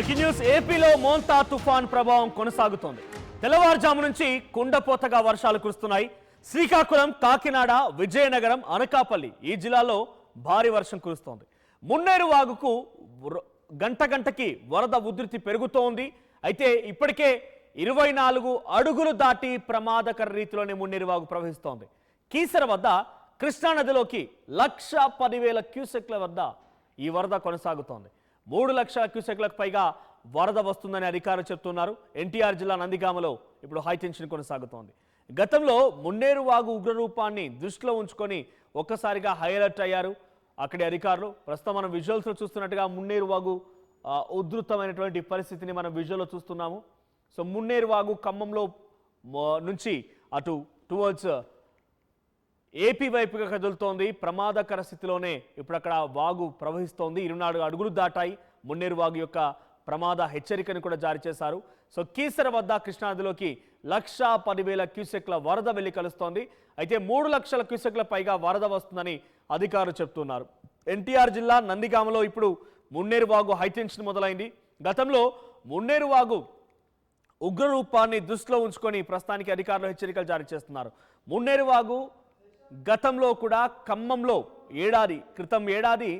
Breaking news ఏపీలో మోంతా తుఫాన్ ప్రభావం కొనసాగుతోంది. తెల్లవారుజాము నుంచి కుండపోతగా వర్షాలు కురుస్తున్నాయి. శ్రీకాకుళం, కాకినాడ, విజయనగరం, అనకాపల్లి ఈ జిల్లాలో భారీ వర్షం కురుస్తోంది. మున్నేరు వాగుకు గంటకి వరద ఉధృతి పెరుగుతోంది. అయితే ఇప్పటికే 24 అడుగులు దాటి ప్రమాదకర రీతిలోనే మున్నేరు వాగు ప్రవహిస్తోంది. కీసర వద్ద కృష్ణానదిలోకి 1,10,000 క్యూసెక్ల వద్ద ఈ వరద కొనసాగుతోంది. 3 లక్షల క్యూసెక్లకు పైగా వరద వస్తుందని అధికారులు చెప్తున్నారు. ఎన్టీఆర్ జిల్లా నందిగామలో ఇప్పుడు హైటెన్షన్ కొనసాగుతోంది. గతంలో మున్నేరు వాగు ఉగ్రరూపాన్ని దృష్టిలో ఉంచుకొని ఒక్కసారిగా హై అలర్ట్ అయ్యారు అక్కడి అధికారులు. ప్రస్తుతం మనం విజువల్స్లో చూస్తున్నట్టుగా మున్నేరు వాగు ఉధృతమైనటువంటి పరిస్థితిని మనం విజువల్లో చూస్తున్నాము. సో మున్నేరు వాగు ఖమ్మంలో నుంచి అటు టువర్డ్స్ ఏపీ వైపుగా కదులుతోంది. ప్రమాదకర స్థితిలోనే ఇప్పుడు అక్కడ వాగు ప్రవహిస్తోంది. 24 అడుగులు దాటాయి. మున్నేరు వాగు యొక్క ప్రమాద హెచ్చరికను కూడా జారీ చేశారు. సో కీసర వద్ద కృష్ణానదిలోకి 1,10,000 క్యూసెక్ల వరద వెళ్లి కలుస్తోంది. అయితే 3 లక్షల క్యూసెక్ల పైగా వరద వస్తుందని అధికారులు చెప్తున్నారు. ఎన్టీఆర్ జిల్లా నందిగామలో ఇప్పుడు మున్నేరు వాగు హైటెన్షన్ మొదలైంది. గతంలో మున్నేరు వాగు ఉగ్రరూపాన్ని దృష్టిలో ఉంచుకొని ప్రస్తుతానికి అధికారులు హెచ్చరికలు జారీ చేస్తున్నారు. మున్నేరు వాగు గతంలో కూడా ఖమ్మంలో ఏడాది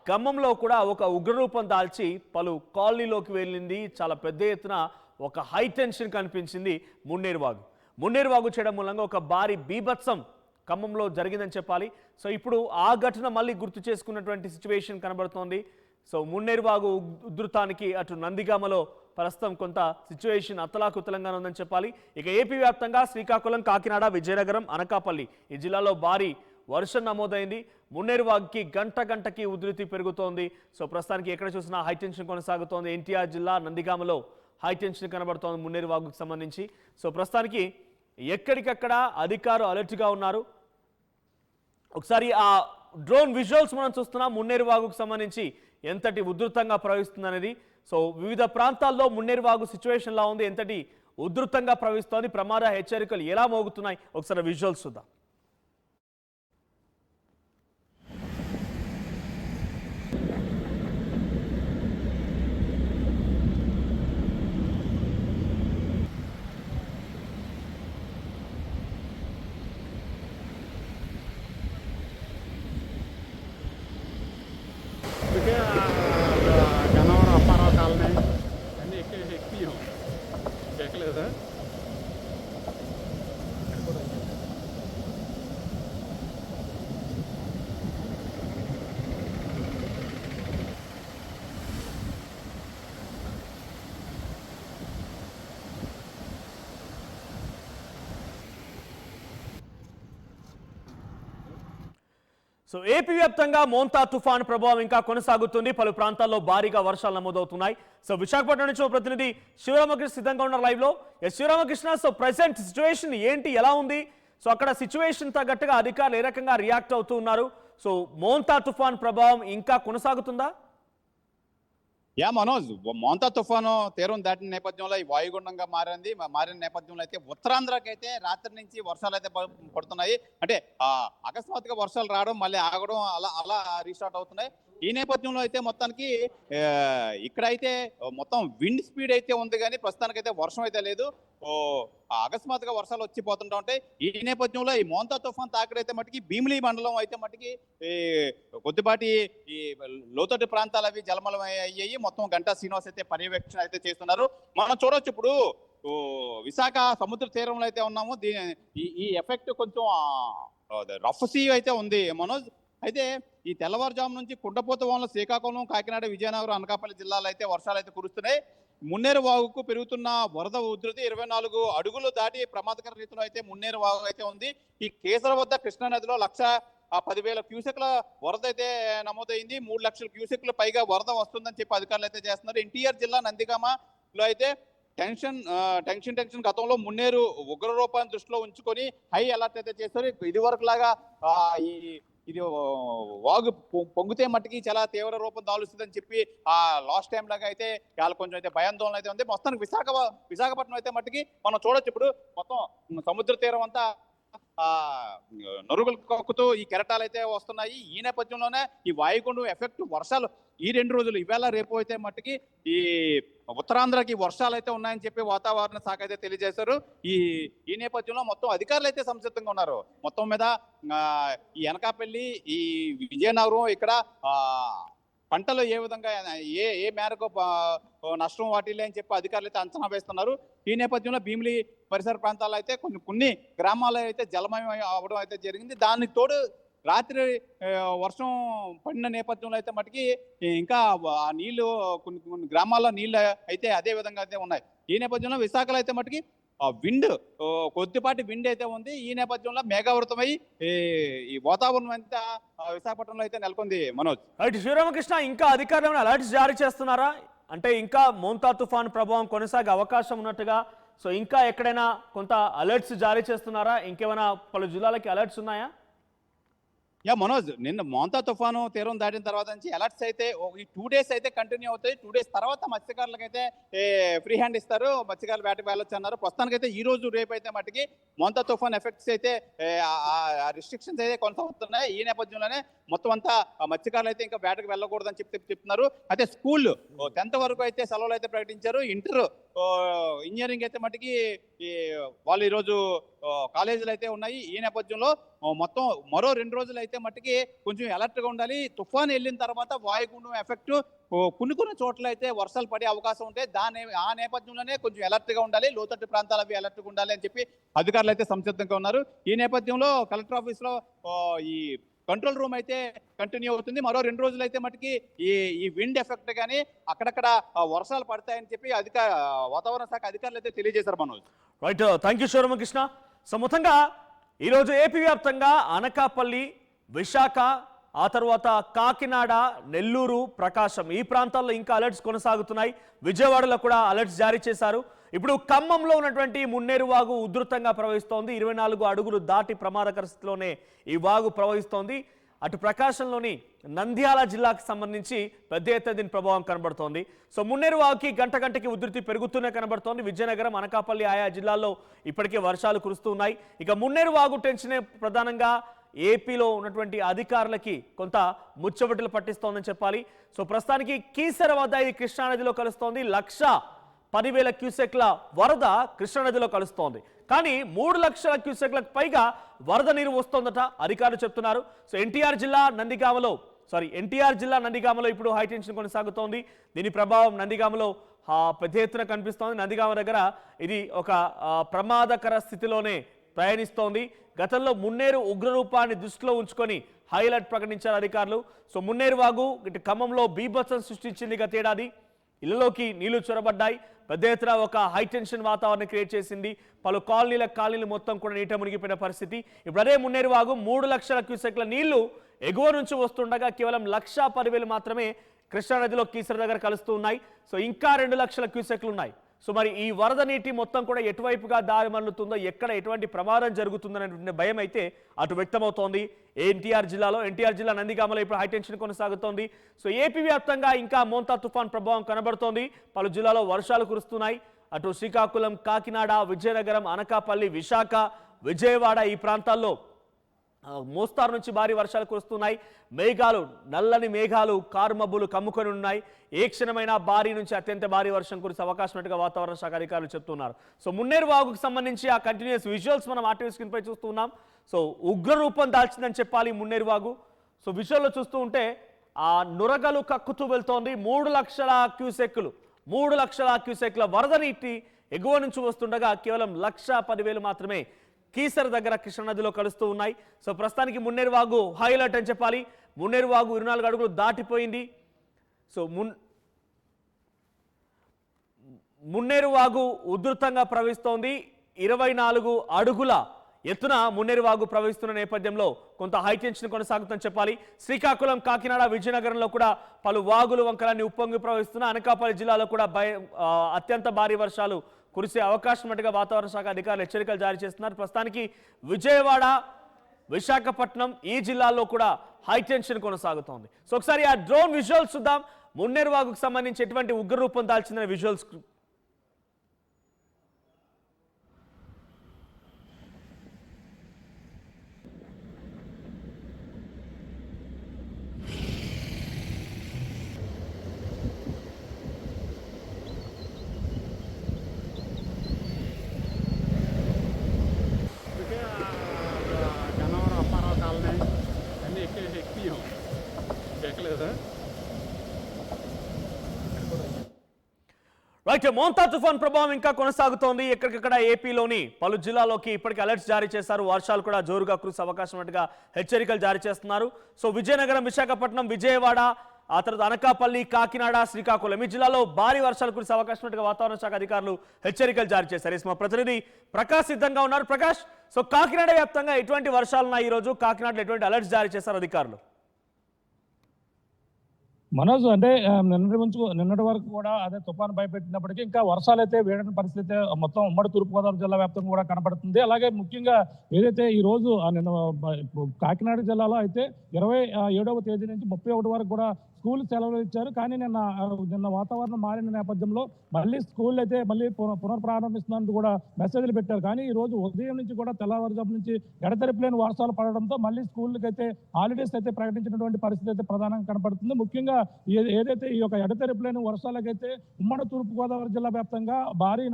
ఖమ్మంలో కూడా ఒక ఉగ్రరూపం దాల్చి పలు కాలనీలోకి వెళ్ళింది. చాలా పెద్ద ఎత్తున ఒక హై టెన్షన్ కనిపించింది మున్నేరు వాగు చేయడం మూలంగా ఒక భారీ బీభత్సం ఖమ్మంలో జరిగిందని చెప్పాలి. సో ఇప్పుడు ఆ ఘటన మళ్ళీ గుర్తు చేసుకున్నటువంటి సిచ్యువేషన్ కనబడుతోంది. సో మున్నేరు వాగు ఉధృతానికి అటు నందిగామలో ప్రస్తుతం కొంత సిచ్యువేషన్ అతలాకుతలంగా ఉందని చెప్పాలి. ఇక ఏపీ వ్యాప్తంగా శ్రీకాకుళం, కాకినాడ, విజయనగరం, అనకాపల్లి ఈ జిల్లాలో భారీ వర్షం నమోదైంది. మున్నేరు వాగుకి గంటకి ఉధృతి పెరుగుతోంది. సో ప్రస్తుతానికి ఎక్కడ చూసినా హైటెన్షన్ కొనసాగుతోంది. ఎన్టీఆర్ జిల్లా నందిగామలో హైటెన్షన్ కనబడుతోంది మున్నేరు వాగుకి సంబంధించి. సో ప్రస్తుతానికి ఎక్కడికక్కడ అధికారులు అలర్ట్గా ఉన్నారు. ఒకసారి ఆ డ్రోన్ విజువల్స్ మనం చూస్తున్నాం. మున్నేరు వాగుకు సంబంధించి ఎంతటి ఉధృతంగా ప్రవహిస్తుంది. సో వివిధ ప్రాంతాల్లో మున్నేరు వాగు సిచ్యువేషన్ లా ఉంది, ఎంతటి ఉధృతంగా ప్రవహిస్తోంది, ప్రమాద హెచ్చరికలు ఎలా మోగుతున్నాయి, ఒకసారి విజువల్స్ చూద్దాం. గన్నవరం అప్పారావు కాలనీ అన్నీ ఎక్కినాం ఎక్కలేదా. సో ఏపీ వ్యాప్తంగా మోంతా తుఫాను ప్రభావం ఇంకా కొనసాగుతుంది. పలు ప్రాంతాల్లో భారీగా వర్షాలు నమోదవుతున్నాయి. సో విశాఖపట్నం నుంచి ప్రతినిధి శివరామకృష్ణ సిద్ధంగా ఉన్నారు లైవ్ లో. శివరామకృష్ణ, సో ప్రెసెంట్ సిచ్యువేషన్ ఏంటి, ఎలా ఉంది? సో అక్కడ సిచ్యువేషన్ తగ్గట్టుగా అధికారులు ఏ రకంగా రియాక్ట్ అవుతూ ఉన్నారు? సో మోంతా తుఫాన్ ప్రభావం ఇంకా కొనసాగుతుందా? మనోజ్, మోంతా తుఫాను తీరం దాటిన నేపథ్యంలో ఈ వాయుగుండంగా మారిన నేపథ్యంలో అయితే ఉత్తరాంధ్రకి అయితే రాత్రి నుంచి వర్షాలు అయితే పడుతున్నాయి. అంటే అకస్మాత్తుగా వర్షాలు రావడం, మళ్ళీ ఆగడం, అలా రీస్టార్ట్ అవుతున్నాయి. ఈ నేపథ్యంలో అయితే మొత్తానికి ఇక్కడైతే మొత్తం విండ్ స్పీడ్ అయితే ఉంది, కానీ ప్రస్తుతానికైతే వర్షం అయితే లేదు. అకస్మాత్తుగా వర్షాలు వచ్చిపోతుంటా ఉంటాయి. ఈ నేపథ్యంలో ఈ మోంతా తుఫాన్ తాకిడైతే మటుకి భీమిలి మండలం అయితే మటుకి కొద్దిపాటి ఈ లోతట్టు ప్రాంతాలు అవి జలమలం అయ్యాయి. మొత్తం గంటా శ్రీనివాస్ అయితే పర్యవేక్షణ అయితే చేస్తున్నారు. మనం చూడొచ్చు ఇప్పుడు విశాఖ సముద్ర తీరంలో అయితే ఉన్నాము. ఈ ఎఫెక్ట్ కొంచెం రఫ్ సీ అయితే ఉంది మనోజ్. అయితే ఈ తెల్లవారుజాము నుంచి కుండపోత వానలు శ్రీకాకుళం, కాకినాడ, విజయనగరం, అనకాపల్లి జిల్లాలో అయితే వర్షాలు అయితే కురుస్తున్నాయి. మున్నేరు వాగుకు పెరుగుతున్న వరద ఉధృతి 24 అడుగులు దాటి ప్రమాదకర రీతిలో అయితే మున్నేరు వాగు అయితే ఉంది. ఈ కేసర వద్ద కృష్ణానదిలో 1,10,000 క్యూసెక్ల వరద అయితే నమోదైంది. 3 లక్షల క్యూసెక్ల పైగా వరద వస్తుందని చెప్పి అధికారులు అయితే చేస్తున్నారు. ఎన్టీఆర్ జిల్లా నందిగామలో అయితే టెన్షన్ గతంలో మున్నేరు ఉగ్రరూపాన్ని దృష్టిలో ఉంచుకొని హై అలర్ట్ అయితే చేస్తారు. ఇది వరకు లాగా ఇది వాగు పొంగితే మట్టికి చాలా తీవ్ర రూపం దాలుస్తుందని చెప్పి లాస్ట్ టైం లాగా అయితే చాలా కొంచెం అయితే భయాందోళన అయితే ఉంది. మొత్తానికి విశాఖపట్నం అయితే మట్టికి మనం చూడొచ్చు ఇప్పుడు మొత్తం సముద్ర తీరం అంతా నొరుగులు కక్కుతూ ఈ కెరటాలు అయితే వస్తున్నాయి. ఈ నేపథ్యంలోనే ఈ వాయుగుండం ఎఫెక్ట్ వర్షాలు ఈ 2 రోజులు ఇవాళ రేపు అయితే మట్టుకి ఈ ఉత్తరాంధ్రకి వర్షాలు అయితే ఉన్నాయని చెప్పి వాతావరణ శాఖ అయితే తెలియజేశారు. ఈ ఈ నేపథ్యంలో మొత్తం అధికారులు అయితే సంసిద్ధంగా ఉన్నారు. మొత్తం మీద ఈ అనకాపల్లి, ఈ విజయనగరం ఇక్కడ పంటలు ఏ విధంగా ఏ మేరకు నష్టం వాటిల్లే అని చెప్పి అధికారులు అయితే అంచనా వేస్తున్నారు. ఈ నేపథ్యంలో భీమిలి పరిసర ప్రాంతాల్లో అయితే కొన్ని గ్రామాల్లో అయితే జలమయం అవ్వడం అయితే జరిగింది. దానికి తోడు రాత్రి వర్షం పడిన నేపథ్యంలో అయితే మటుకి ఇంకా ఆ నీళ్లు కొన్ని గ్రామాల్లో నీళ్ళు అయితే అదే విధంగా అయితే ఉన్నాయి. ఈ నేపథ్యంలో విశాఖలో అయితే మటుకి విండ్ కొద్దిపాటి విండ్ అయితే ఉంది. ఈ నేపథ్యంలో మేఘావృతమై ఈ వాతావరణం అంతా విశాఖపట్నంలో అయితే నెలకొంది. మనోజ్, రైట్. శ్రీరామకృష్ణ, ఇంకా అధికారులు అలర్ట్స్ జారీ చేస్తున్నారా? అంటే ఇంకా మోంతా తుఫాన్ ప్రభావం కొనసాగే అవకాశం ఉన్నట్టుగా, సో ఇంకా ఎక్కడైనా కొంత అలర్ట్స్ జారీ చేస్తున్నారా? ఇంకేమైనా పలు జిల్లాలకి అలర్ట్స్ ఉన్నాయా? మనోజ్, నిన్న మోంతా తుఫాను తీరం దాటిన తర్వాత నుంచి అలర్ట్స్ అయితే ఈ 2 days అయితే కంటిన్యూ అవుతాయి. 2 days తర్వాత మత్స్యకారులకు అయితే ఫ్రీ హ్యాండ్ ఇస్తారు, మత్స్యకారులు వేటకు వెళ్ళొచ్చు అన్నారు. ప్రస్తుతానికైతే ఈ రోజు రేపు అయితే మటుకి మోంతా తుఫాన్ ఎఫెక్ట్స్ అయితే రిస్ట్రిక్షన్స్ అయితే కొనసాగుతున్నాయి. ఈ నేపథ్యంలోనే మొత్తం అంతా మత్స్యకారులు అయితే ఇంకా వేటకు వెళ్ళకూడదని చెప్తున్నారు. అయితే స్కూల్ 10th వరకు అయితే సెలవులు అయితే ప్రకటించారు. ఇంటర్, ఇంజనీరింగ్ అయితే మటుకి వాళ్ళు ఈరోజు కాలేజీలు అయితే ఉన్నాయి. ఈ నేపథ్యంలో మొత్తం మరో 2 రోజులు అయితే మట్టుకి కొంచెం అలర్ట్గా ఉండాలి. తుఫాన్ వెళ్ళిన తర్వాత వాయుగుండం ఎఫెక్ట్ కొన్ని చోట్ల అయితే వర్షాలు పడే అవకాశం ఉంటాయి. ఆ నేపథ్యంలోనే కొంచెం అలర్ట్గా ఉండాలి, లోతట్టు ప్రాంతాలు అవి అలర్ట్గా ఉండాలి అని చెప్పి అధికారులు అయితే సంసిద్ధంగా ఉన్నారు. ఈ నేపథ్యంలో కలెక్టర్ ఆఫీస్లో ఈ కంట్రోల్ రూమ్ అయితే కంటిన్యూ అవుతుంది. మరో 2 రోజులు అయితే మటుకి ఈ విండ్ ఎఫెక్ట్ కానీ అక్కడక్కడ వర్షాలు పడతాయని చెప్పి వాతావరణ శాఖ అధికారులు అయితే తెలియజేశారు. Manoj, right. Thank you Sri Ramakrishna. So మొత్తంగా ఈరోజు ఏపీ వ్యాప్తంగా అనకాపల్లి, విశాఖ, ఆ తర్వాత కాకినాడ, నెల్లూరు, ప్రకాశం ఈ ప్రాంతాల్లో ఇంకా అలర్ట్స్ కొనసాగుతున్నాయి. విజయవాడలో కూడా అలర్ట్స్ జారీ చేశారు. ఇప్పుడు ఖమ్మంలో ఉన్నటువంటి మున్నేరు వాగు ఉధృతంగా ప్రవహిస్తోంది. 24 అడుగులు దాటి ప్రమాదకర స్థితిలోనే ఈ వాగు ప్రవహిస్తోంది. అటు ప్రకాశంలోని నంద్యాల జిల్లాకు సంబంధించి పెద్ద ఎత్తున దీని ప్రభావం కనబడుతోంది. సో మున్నేరు వాగుకి గంటకి ఉధృతి పెరుగుతూనే కనబడుతోంది. విజయనగరం, అనకాపల్లి ఆయా జిల్లాల్లో ఇప్పటికే వర్షాలు కురుస్తూ ఉన్నాయి. ఇక మున్నేరు వాగు టెన్షనే ప్రధానంగా ఏపీలో ఉన్నటువంటి అధికారులకి కొంత ముచ్చబట్టలు పట్టిస్తోందని చెప్పాలి. సో ప్రస్తుతానికి కీసర వద్ద ఇది కృష్ణానదిలో కలుస్తోంది. 1,10,000 క్యూసెక్ల వరద కృష్ణానదిలో కలుస్తోంది. కానీ 3 లక్షల క్యూసెక్లకు పైగా వరద నీరు వస్తోందట అధికారులు చెప్తున్నారు. సో ఎన్టీఆర్ జిల్లా నందిగామలో ఇప్పుడు హై టెన్షన్ కొనసాగుతోంది. దీని ప్రభావం నందిగామలో పెద్ద ఎత్తున కనిపిస్తోంది. నందిగామ దగ్గర ఇది ఒక ప్రమాదకర స్థితిలోనే ప్రయాణిస్తోంది. గతంలో మున్నేరు ఉగ్రరూపాన్ని దృష్టిలో ఉంచుకొని హైలైట్ ప్రకటించారు అధికారులు. సో మున్నేరు వాగు ఇటు ఖమ్మంలో బీభత్సం సృష్టించింది గతేడాది. ఇళ్లలోకి నీళ్లు చొరబడ్డాయి. పెద్ద ఎత్తున ఒక హై టెన్షన్ వాతావరణం క్రియేట్ చేసింది. పలు కాలనీలు మొత్తం కూడా నీట మునిగిపోయిన పరిస్థితి. ఇప్పుడు అదే మున్నేరు వాగు 3 లక్షల క్యూసెక్ల నీళ్లు ఎగువ నుంచి వస్తుండగా కేవలం 1,10,000 మాత్రమే కృష్ణానదిలో కీసర దగ్గర కలుస్తూ ఉన్నాయి. సో ఇంకా 2 లక్షల క్యూసెక్లు ఉన్నాయి. సో మరి ఈ వరద నీటి మొత్తం కూడా ఎటువైపుగా దారి మళ్ళుతుందో, ఎక్కడ ఎటువంటి ప్రమాదం జరుగుతుందనే భయం అయితే అటు వ్యక్తమవుతోంది. ఎన్టీఆర్ జిల్లా నందిగామలో ఇప్పుడు హైటెన్షన్ కొనసాగుతోంది. సో ఏపీ వ్యాప్తంగా ఇంకా మోంతా తుఫాన్ ప్రభావం కనబడుతోంది. పలు జిల్లాలో వర్షాలు కురుస్తున్నాయి. అటు శ్రీకాకుళం, కాకినాడ, విజయనగరం, అనకాపల్లి, విశాఖ, విజయవాడ ఈ ప్రాంతాల్లో మోస్తారు నుంచి భారీ వర్షాలు కురుస్తున్నాయి. నల్లని మేఘాలు కారుమబ్బులు కమ్ముకొని ఉన్నాయి. ఏ క్షణమైనా భారీ నుంచి అత్యంత భారీ వర్షం కురిసే అవకాశం ఉన్నట్టుగా వాతావరణ శాఖ అధికారులు చెప్తున్నారు. సో మున్నేరు వాగుకు సంబంధించి ఆ కంటిన్యూస్ విజువల్స్ మనం ఆర్టీవీ స్క్రీన్ పై చూస్తున్నాం. సో ఉగ్ర రూపం దాల్చిందని చెప్పాలి మున్నేరు వాగు. సో విజువల్లో చూస్తూ ఉంటే ఆ నురగలు కక్కుతూ వెళ్తోంది. 3 లక్షల క్యూసెక్ల వరద నీటి ఎగువ నుంచి వస్తుండగా కేవలం 1,10,000 మాత్రమే కీసర దగ్గర కృష్ణానదిలో కలుస్తూ ఉన్నాయి. సో ప్రస్తుతానికి మున్నేరు వాగు హైలైట్ అని చెప్పాలి. మున్నేరు వాగు 24 అడుగులు దాటిపోయింది. సో మున్నేరు వాగు ఉధృతంగా ప్రవహిస్తోంది. 24 అడుగుల ఎత్తున మున్నేరు వాగు ప్రవహిస్తున్న నేపథ్యంలో కొంత హైటెన్షన్ కొనసాగుతుందని చెప్పాలి. శ్రీకాకుళం, కాకినాడ, విజయనగరంలో కూడా పలు వాగులు వంకలన్నీ ఉప్పొంగి ప్రవహిస్తున్న అనకాపల్లి జిల్లాలో కూడా అత్యంత భారీ వర్షాలు కురిసే అవకాశం ఉన్నట్టుగా వాతావరణ శాఖ అధికారులు హెచ్చరికలు జారీ చేస్తున్నారు. ప్రస్తుతానికి విజయవాడ, విశాఖపట్నం ఈ జిల్లాల్లో కూడా హైటెన్షన్ కొనసాగుతోంది. సో ఒకసారి ఆ డ్రోన్ విజువల్స్ చూద్దాం. మున్నేరు వాగుకు సంబంధించి ఎటువంటి ఉగ్ర రూపం దాల్చిందనే విజువల్స్. రైట్, మోంతా తుఫాన్ ప్రభావం ఇంకా కొనసాగుతోంది. ఎక్కడికక్కడ ఏపీలోని పలు జిల్లాలోకి ఇప్పటికే అలర్ట్స్ జారీ చేశారు. వర్షాలు కూడా జోరుగా కురిసే అవకాశం ఉన్నట్టుగా హెచ్చరికలు జారీ చేస్తున్నారు. సో విజయనగరం, విశాఖపట్నం, విజయవాడ, ఆ తర్వాత అనకాపల్లి, కాకినాడ, శ్రీకాకుళం ఈ జిల్లాలో భారీ వర్షాలు కురిసే అవకాశం ఉన్నట్టుగా వాతావరణ శాఖ అధికారులు హెచ్చరికలు జారీ చేశారు. మా ప్రతినిధి ప్రకాష్ సిద్ధంగా ఉన్నారు. ప్రకాష్, సో కాకినాడ వ్యాప్తంగా ఎటువంటి వర్షాలున్నాయి? ఈ రోజు కాకినాడలో ఎటువంటి అలర్ట్స్ జారీ చేశారు అధికారులు? మనోజ్, అంటే నిన్నటి వరకు కూడా అదే తుఫాను భయపెట్టినప్పటికీ ఇంకా వర్షాలు అయితే వేడని పరిస్థితి అయితే మొత్తం ఉమ్మడి తూర్పుగోదావరి జిల్లా వ్యాప్తంగా కూడా కనపడుతుంది. అలాగే ముఖ్యంగా ఏదైతే ఈ రోజు నిన్న కాకినాడ జిల్లాలో అయితే 27వ తేదీ నుంచి 31 వరకు కూడా స్కూల్ సెలవులు ఇచ్చారు. కానీ నిన్న వాతావరణం మారిన నేపథ్యంలో మళ్ళీ స్కూల్ అయితే మళ్ళీ పునఃప్రారంభిస్తున్నందుకు కూడా మెసేజ్లు పెట్టారు. కానీ ఈ రోజు ఉదయం నుంచి కూడా తెల్లవారుజాము నుంచి ఎడతెరిపిలేని వర్షాలు పడడంతో మళ్ళీ స్కూళ్ళకి అయితే హాలిడేస్ అయితే ప్రకటించినటువంటి పరిస్థితి అయితే ప్రధానంగా కనపడుతుంది. ముఖ్యంగా ఏదైతే ఈ యొక్క ఎడతెరిపిలేని వర్షాలకైతే ఉమ్మడి తూర్పుగోదావరి జిల్లా వ్యాప్తంగా భారీ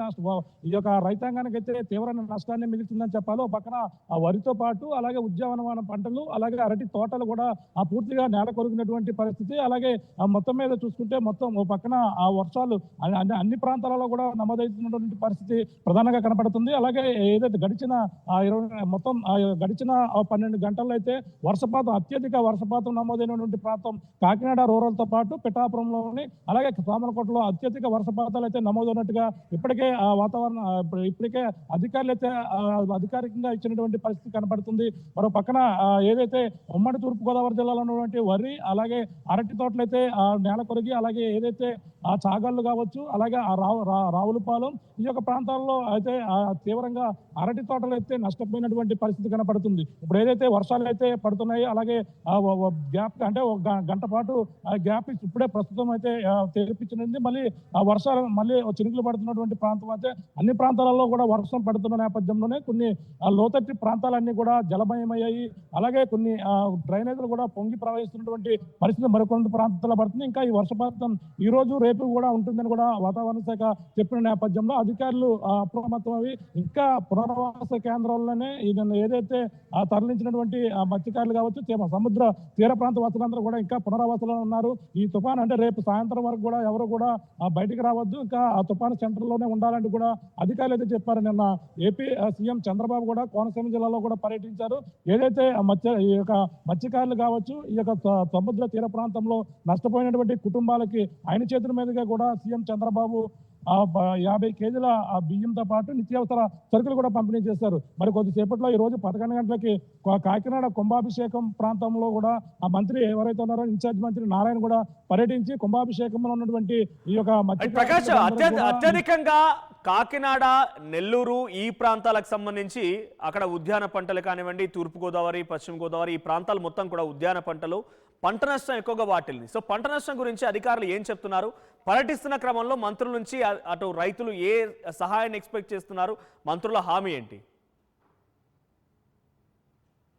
ఈ యొక్క రైతాంగానికి అయితే తీవ్రమైన నష్టాన్ని మిగులుతుందని చెప్పాలి. ఒక పక్కన ఆ వరితో పాటు అలాగే ఉద్యానవన పంటలు, అలాగే అరటి తోటలు కూడా పూర్తిగా నేల కొరిగినటువంటి పరిస్థితి. అలాగే మొత్తం మీద చూసుకుంటే మొత్తం ఓ పక్కన ఆ వర్షాలు అన్ని ప్రాంతాలలో కూడా నమోదవుతున్నటువంటి పరిస్థితి ప్రధానంగా కనపడుతుంది. అలాగే ఏదైతే గడిచిన 12 గంటల్లో అయితే అత్యధిక వర్షపాతం నమోదైనటువంటి ప్రాంతం కాకినాడ రూరల్తో పాటు పిఠాపురంలోని అలాగే సామలకోటలో అత్యధిక వర్షపాతాలు అయితే నమోదైనట్టుగా ఇప్పటికే ఇప్పటికే అధికారులు అయితే అధికారికంగా ఇచ్చినటువంటి పరిస్థితి కనపడుతుంది. మరో పక్కన ఏదైతే ఉమ్మడి తూర్పుగోదావరి జిల్లాలో ఉన్నటువంటి వరి, అలాగే అరటి తోటలైతే నేల కొరిగి, అలాగే ఏదైతే ఆ చాగళ్ళు కావచ్చు, అలాగే ఆ రావులపాలెం ఈ యొక్క ప్రాంతాల్లో అయితే తీవ్రంగా అరటి తోటలు అయితే నష్టపోయినటువంటి పరిస్థితి కనపడుతుంది. ఇప్పుడు ఏదైతే వర్షాలు అయితే పడుతున్నాయి, అలాగే గ్యాప్ అంటే ఒక గంట పాటు గ్యాప్ ఇప్పుడే ప్రస్తుతం అయితే తెరిపించింది. మళ్ళీ ఆ వర్షాలు మళ్ళీ చినుకులు పడుతున్నటువంటి ప్రాంతం అయితే అన్ని ప్రాంతాలలో కూడా వర్షం పడుతున్న నేపథ్యంలోనే కొన్ని లోతట్టి ప్రాంతాలన్నీ కూడా జలమయమయ్యాయి. అలాగే కొన్ని డ్రైనేజీలు కూడా పొంగి ప్రవహిస్తున్నటువంటి పరిస్థితి మరికొన్ని ప్రాంతాల్లో పడుతుంది. ఇంకా ఈ వర్షపాతం ఈ రోజు రేపు కూడా ఉంటుందని కూడా వాతావరణ శాఖ చెప్పిన నేపథ్యంలో అధికారులు అప్రమత్తమవి ఇంకా పునరావాస కేంద్రాల్లోనే ఏదైతే తరలించినటువంటి మత్స్యకారులు కావచ్చు, సముద్ర తీర ప్రాంత వాసులందరూ కూడా ఇంకా పునరావాసంలో ఉన్నారు. ఈ తుఫాన్ అంటే రేపు సాయంత్రం వరకు కూడా ఎవరు కూడా బయటికి రావద్దు, ఇంకా ఆ తుఫాను సెంటర్ లోనే ఉండాలంటూ కూడా అధికారులు అయితే చెప్పారు. నిన్న ఏపీ సీఎం చంద్రబాబు కూడా కోనసీమ జిల్లాలో కూడా పర్యటించారు. ఏదైతే ఈ యొక్క మత్స్యకారులు కావచ్చు, ఈ యొక్క సముద్ర తీర ప్రాంతంలో నష్టపోయినటువంటి కుటుంబాలకి ఆయన చేతుల మీదుగా కూడా సీఎం చంద్రబాబు 50 కేజీల బియ్యంతో పాటు నిత్యావసర సరుకులు కూడా పంపిణీ చేశారు. మరి కొద్దిసేపట్లో ఈ రోజు 11 గంటలకి కాకినాడ కుంభాభిషేకం ప్రాంతంలో కూడా ఆ మంత్రి ఎవరైతే ఉన్నారో ఇన్ఛార్జ్ మంత్రి నారాయణ కూడా పర్యటించి కుంభాభిషేకంలో ఉన్నటువంటి ఈ యొక్క ప్రకాష్, అత్యధికంగా కాకినాడ, నెల్లూరు ఈ ప్రాంతాలకు సంబంధించి అక్కడ ఉద్యాన పంటలు కానివ్వండి, తూర్పుగోదావరి, పశ్చిమ గోదావరి ఈ ప్రాంతాలు మొత్తం కూడా ఉద్యాన పంటలు, పంట నష్టం ఎక్కువగా వాటిల్ని. సో పంట నష్టం గురించి అధికారులు ఏం చెప్తున్నారు? పర్యటిస్తున్న క్రమంలో మంత్రుల నుంచి అటు రైతులు ఏ సహాయాన్ని ఎక్స్పెక్ట్ చేస్తున్నారు? మంత్రుల హామీ ఏంటి?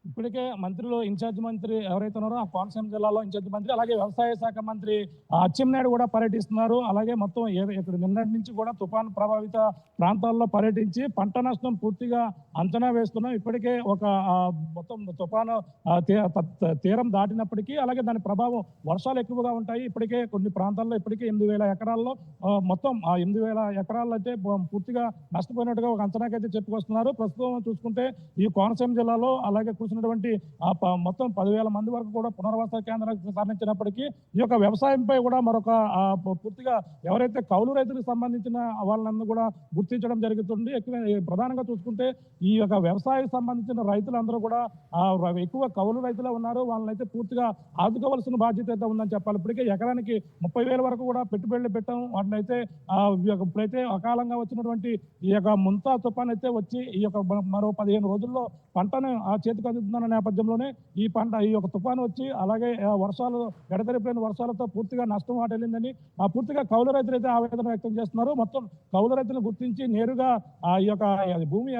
ఇప్పటికే మంత్రులు ఇన్ఛార్జ్ మంత్రి ఎవరైతే ఉన్నారో ఆ కోనసీమ జిల్లాలో ఇన్ఛార్జ్ మంత్రి, అలాగే వ్యవసాయ శాఖ మంత్రి అచ్చెన్నాయుడు కూడా పర్యటిస్తున్నారు. అలాగే మొత్తం ఇక్కడ నిన్నటి నుంచి కూడా తుఫాను ప్రభావిత ప్రాంతాల్లో పర్యటించి పంట నష్టం పూర్తిగా అంచనా వేస్తున్నాం. ఇప్పటికే ఒక మొత్తం తుఫాను తీరం దాటినప్పటికీ అలాగే దాని ప్రభావం వర్షాలు ఎక్కువగా ఉంటాయి. ఇప్పటికే కొన్ని ప్రాంతాల్లో ఇప్పటికే 8,000 ఎకరాల్లో మొత్తం 8,000 ఎకరాల్లో అయితే పూర్తిగా నష్టపోయినట్టుగా ఒక అంచనాకైతే చెప్పుకొస్తున్నారు. ప్రస్తుతం చూసుకుంటే ఈ కోనసీమ జిల్లాలో అలాగే మొత్తం 10,000 మంది వరకు కూడా పునరావాస కేంద్రాలకు తరలించినప్పటికీ ఈ యొక్క వ్యవసాయంపై కూడా మరొక పూర్తిగా ఎవరైతే కౌలు రైతులకు సంబంధించిన వాళ్ళందరూ కూడా గుర్తించడం జరుగుతుంది. ప్రధానంగా చూసుకుంటే ఈ యొక్క వ్యవసాయం సంబంధించిన రైతులందరూ కూడా ఎక్కువ కౌలు రైతులే ఉన్నారు. వాళ్ళనైతే పూర్తిగా ఆదుకోవాల్సిన బాధ్యత అయితే ఉందని చెప్పాలి. ఇప్పటికే ఎకరానికి 30,000 వరకు కూడా పెట్టుబడులు పెట్టాం. వాటినైతే ఇప్పుడైతే అకాలంగా వచ్చినటువంటి ఈ యొక్క ముంతా తుఫాన్ అయితే వచ్చి ఈ యొక్క మరో 15 రోజుల్లో పంటను చేతికి అందుతున్న నేపథ్యంలోనే ఈ యొక్క తుఫాను వచ్చి అలాగే వర్షాలు ఎడతెరిపోయిన వర్షాలతో పూర్తిగా నష్టం వాటిల్లిందని పూర్తిగా కౌలు రైతులు అయితే ఆవేదన వ్యక్తం చేస్తున్నారు. మొత్తం కౌలు రైతులను గుర్తించి నేరుగా ఈ యొక్క భూమి